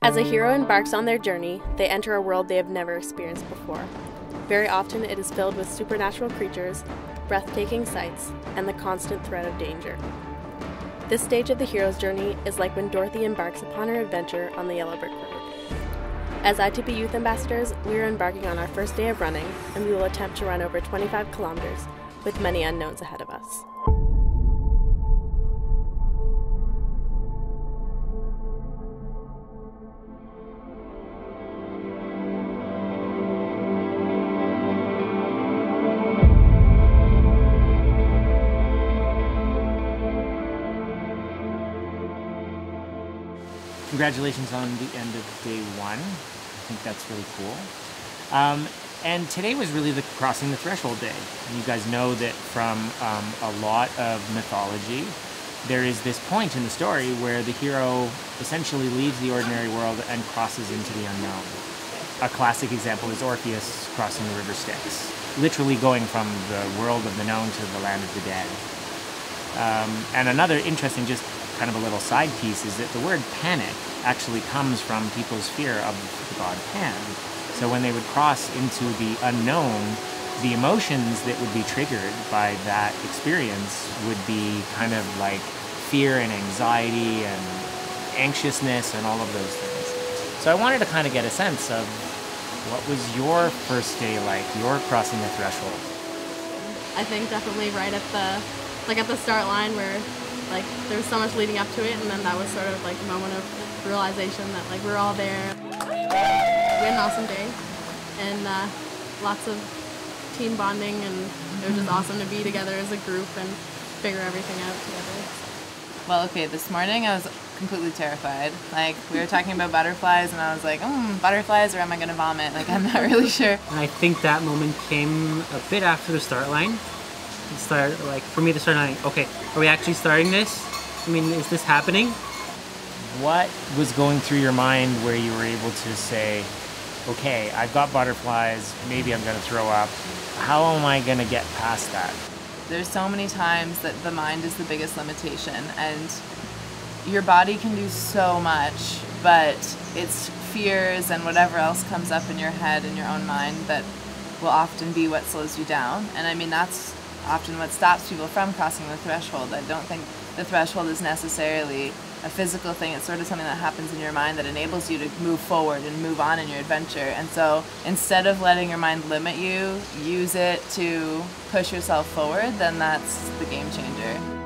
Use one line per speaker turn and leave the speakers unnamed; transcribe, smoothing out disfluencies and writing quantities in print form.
As a hero embarks on their journey, they enter a world they have never experienced before. Very often it is filled with supernatural creatures, breathtaking sights, and the constant threat of danger. This stage of the hero's journey is like when Dorothy embarks upon her adventure on the Yellow Brick Road. As ITP Youth Ambassadors, we are embarking on our first day of running, and we will attempt to run over 25 kilometers, with many unknowns ahead of us.
Congratulations on the end of day one. I think that's really cool. And today was really the crossing the threshold day. And you guys know that from a lot of mythology, there is this point in the story where the hero essentially leaves the ordinary world and crosses into the unknown. A classic example is Orpheus crossing the river Styx, literally going from the world of the known to the land of the dead. And another interesting, just kind of a little side piece, is that the word panic actually comes from people's fear of the god Pan. So when they would cross into the unknown, the emotions that would be triggered by that experience would be kind of like fear and anxiety and anxiousness and all of those things. So I wanted to kind of get a sense of what was your first day like, your crossing the threshold?
I think definitely right at the start line where like there was so much leading up to it, and then that was sort of like a moment of realization that like we're all there. We had an awesome day and lots of team bonding, and it was just awesome to be together as a group and figure everything out together.
Well, okay, this morning I was completely terrified. Like, we were talking about butterflies, and I was like, butterflies, or am I going to vomit? Like, I'm not really sure.
And I think that moment came a bit after the start line. For me, the start line, okay, are we actually starting this? I mean, is this happening?
What was going through your mind where you were able to say, okay, I've got butterflies, maybe I'm going to throw up. How am I going to get past that?
There's so many times that the mind is the biggest limitation, and your body can do so much, but it's fears and whatever else comes up in your head and your own mind that will often be what slows you down. And I mean, that's often what stops people from crossing the threshold. I don't think the threshold is necessarily a physical thing. It's sort of something that happens in your mind that enables you to move forward and move on in your adventure. And so instead of letting your mind limit you, use it to push yourself forward, then that's the game changer.